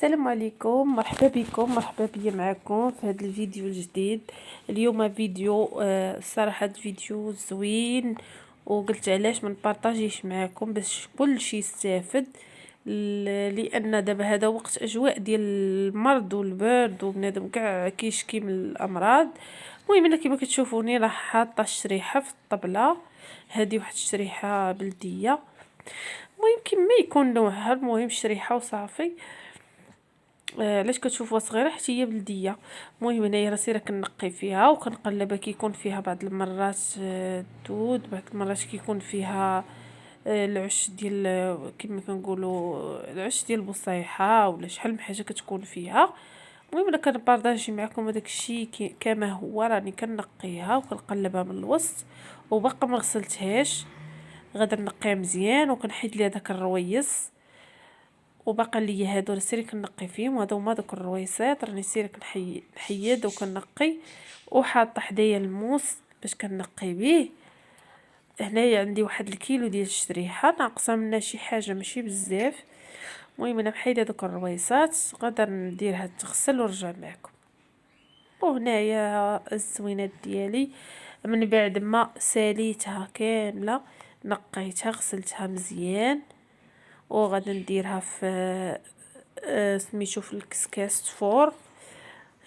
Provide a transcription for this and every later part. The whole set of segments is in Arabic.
السلام عليكم، مرحبا بكم، مرحبا بيا معكم في هذا الفيديو الجديد. اليوم فيديو الصراحه فيديو زوين، وقلت علاش ما نبارطاجيش معكم باش كل شيء يستافد. لان دابا هذا وقت اجواء ديال المرض والبرد وبنادم كاع كيشكي من الامراض. المهم انا كما كتشوفوني راه حاطه الشريحه في الطبله، هذه واحد الشريحه بلديه. المهم كما يكون نوعها، المهم الشريحه وصافي. علاش كتشوفوها صغيره حتى هي بلديه. المهم هنايا راه سيره كنقي فيها وكنقلبها، كيكون فيها بعض المرات الدود، بعض المرات كيكون فيها العش ديال كما كنقولوا العش ديال البصيحه ولا شحال من حاجه كتكون فيها. المهم انا كنبارطاجي معكم هذاك الشيء كما هو، راني كنقيها وكنقلبها من الوسط وباقا ما غسلتهاش. غادي نقيها مزيان وكنحيد ليها داك الرويس، وبقى لي هادو سيري كنقي فيهم. هادو هما دوك الرويسات راني سيري نحيد وكنقي، وحاطه حدايا الموس باش كنقي به. هنايا عندي واحد الكيلو ديال الشريحه، ناقصه منها شي حاجه ماشي بزاف. المهم انا محيده دوك الرويسات، غادا نديرها تغسل ونرجع معكم. وهنايا الزوينات ديالي من بعد ما ساليتها كامله، نقيتها غسلتها مزيان، وغادي نديرها في سميتو في الكسكاس فور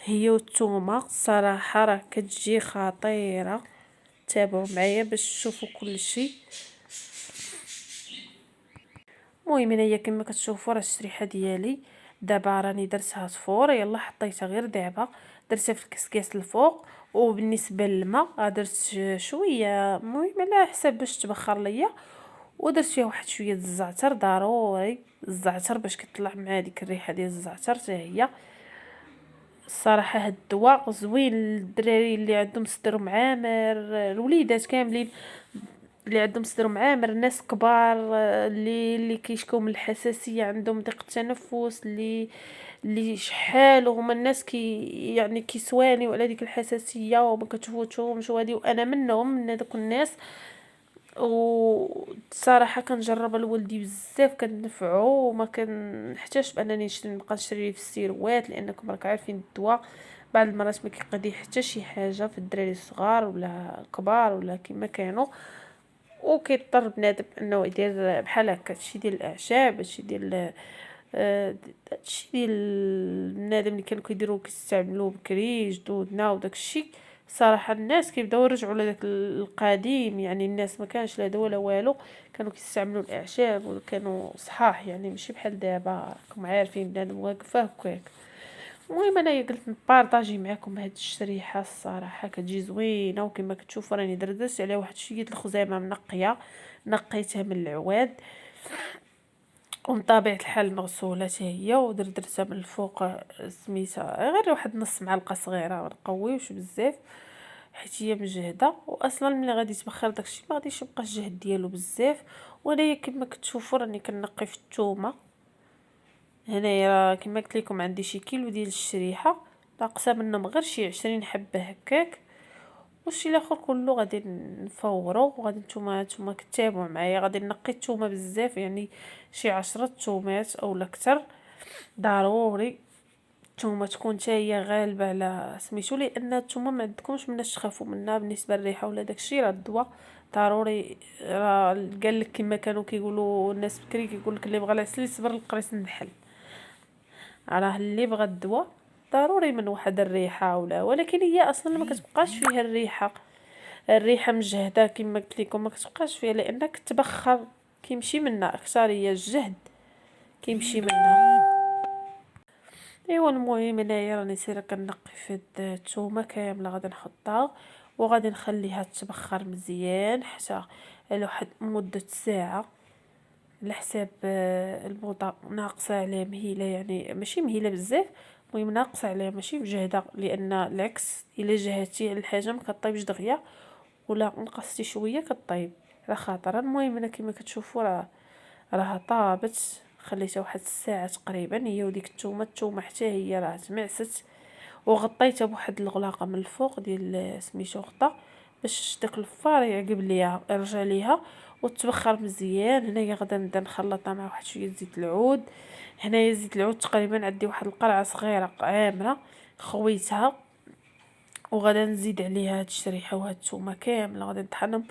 هي والثومه. الصراحه راه كتجي خطيره، تابعوا معايا باش تشوفوا كل شيء. المهم هنايا كما كتشوفوا راه الشريحه ديالي دابا راني درتها صفور، يلا حطيتها غير دابا، درتها في الكسكاس الفوق. وبالنسبه للماء درت شويه، المهم على حسب باش تبخر ليا، ودرت فيها واحد شويه الزعتر، ضروري الزعتر باش كيطلع مع ديك الريحه ديال الزعتر حتى هي. الصراحه هاد الدواء زوين للدراري اللي عندهم صدر معامر، الوليدات كاملين اللي عندهم صدر معامر، الناس كبار اللي كيشكوا من الحساسيه، عندهم ضيق التنفس، اللي شحال وهما الناس يعني كيسوانيو على ديك الحساسيه وما كتفوتهمش، وهادي وانا منهم، من هذوك الناس. وصراحه كنجربها لولدي بزاف كنفعو، وما كنحتاجش بانني نبقى نشري في السيروات، لانكم راكم عارفين الدواء بعض المرات ما كيقضي حتى شي حاجه في الدراري الصغار ولا الكبار ولا كما كانوا. وكيضطر بنادم انه يدير بحال هكا هادشي ديال الاعشاب، هادشي ديال هادشي ديال بنادم اللي كانوا كيديروا كيستعملوه بكري جدودنا وداك الشيء. صراحه الناس كيبداو يرجعوا لذاك القديم، يعني الناس ما كانش لا دواء لا والو، كانوا كيستعملوا الاعشاب وكانوا صحاح، يعني ماشي بحال دابا راكم عارفين بنادم واقفه هكاك. المهم انا قلت نبارطاجي معكم هاد الشريحه، الصراحه كتجي زوينه، وكما كتشوفوا راني درت عليها واحد شويه الخزامه منقيه، نقيتها من العواد ومن طبيعه الحال مغسوله حتى هي، ودرتها من الفوق سميتها غير واحد نص معلقه صغيره، ما نقويوش بزاف حيت هي مجهده، واصلا ملي غادي تبخر داكشي ما غاديش يبقى الجهد ديالو بزاف. وانايا كما كتشوفوا راني كنقي في الثومه. هنايا راه كما قلت لكم عندي شي كيلو ديال الشريحه، ناقصه منهم غير شي 20 حبه هكاك، والشي الاخر كله غادي نفورو. وغادي نتوما كتابعوا معايا، غادي نقي الثومه بزاف، يعني شي 10 ثومات او اكثر. ضروري الثومه تكون حتى هي غالبه على سميتو، لان الثومه ما عندكمش مناش تخافوا منها بالنسبه للريحه ولا داكشي، راه الدواء ضروري. راه قال لك كما كانوا كيقولوا الناس بكري، كيقول لك اللي بغى العسل يصبر القريص النحل. راه اللي بغى الدواء ضروري من واحد الريحه ولا، ولكن هي اصلا ما كتبقاش فيها الريحه مجهده كما قلت لكم، ما كتبقاش فيها لانك تبخر، كيمشي منها اكثر، هي الجهد كيمشي منها. ايوا المهم انايا راني سيره كنقي في الثومه كامله، غادي نحطها وغادي نخليها تبخر مزيان حتى على واحد مده ساعه، على حساب البوطه ناقصه عليها مهيله، يعني ماشي مهيله بزاف، المهم ناقصه عليها ماشي مجهده، لان العكس الا جهدتي على الحاجه ما كطيبش دغيا، ولا نقصتي شويه كطيب على خاطر. المهم انا كما كتشوفوا راها طابت، خليتها واحد الساعه تقريبا هي وديك الثومه حتى هي راه تمعست، وغطيتها بواحد الغلاقه من الفوق ديال سميتو غطا باش داك الفار يعقب ليها يرجع ليها. وتبخر مزيان. هنايا غادا نبدا نخلطها مع واحد شويه زيت العود. هنايا زيت العود تقريبا عندي واحد القرعه صغيره عامره خويتها، وغادا نزيد عليها هاد الشريحه وهاد الثومه كامله غادا نطحنهم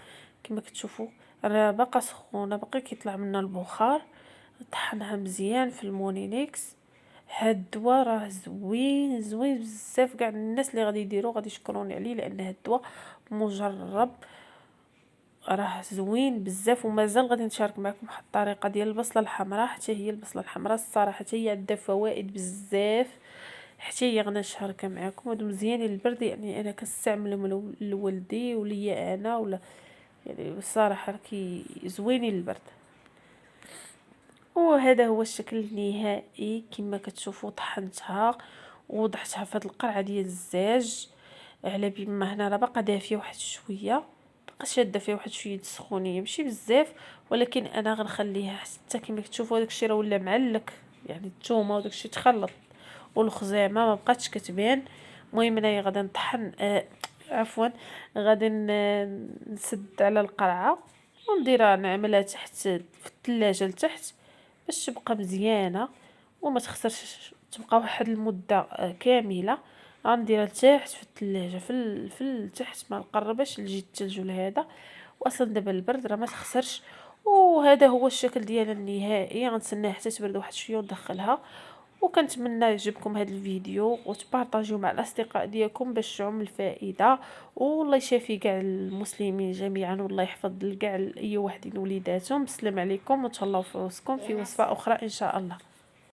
كما كتشوفوا. راه باقا سخونه باقي كيطلع منها البخار. طحنها مزيان في المونينيكس. هاد الدواء راه زوين زوين بزاف، كاع الناس اللي غادي يديروه غادي يشكروني عليه، لان هاد الدواء مجرب راه زوين بزاف. ومازال غادي نشارك معكم واحد الطريقه ديال البصله الحمراء، حتى هي البصله الحمراء الصراحه حتى هي عندها فوائد بزاف، حتى هي غادي نشاركها معكم. هادو مزيانين للبرد، يعني انا كنستعملهم لولدي وليا انا ولا، يعني بصراحه كي زوينين للبرد. وهذا هو الشكل النهائي كما كتشوفوا. طحنتها ووضعتها في هذه القرعه ديال الزاج، على بما هنا راه باقا دافيه واحد شويه، باقا شاده فيها واحد شويه السخونيه ماشي بزاف، ولكن انا غنخليها حتى كما كتشوفوا داكشي راه ولا معلك، يعني الثومه وداكشي تخلط والخزامه ما بقاتش كتبان. المهم انايا غادا نطحن عفوا غادي نسد على القرعه ونديرها نعملها تحت في الثلاجه لتحت باش تبقى مزيانه وما تخسرش، تبقى واحد المده كامله. غنديرها لتحت في الثلاجه في التحت ما نقربش لجي الثلج ولا هذا، واصلا دابا البرد راه ما تخسرش. وهذا هو الشكل ديالها النهائي. غنتسناها حتى تبرد واحد شويه وندخلها. وكنتمنى يعجبكم هذا الفيديو وتبارطاجيو مع الاصدقاء ديالكم باش تعم الفائده. والله يشافي كاع المسلمين جميعا، والله يحفظ كاع اي واحد وليداتهم. السلام عليكم وتهلاو في راسكم في وصفه اخرى ان شاء الله.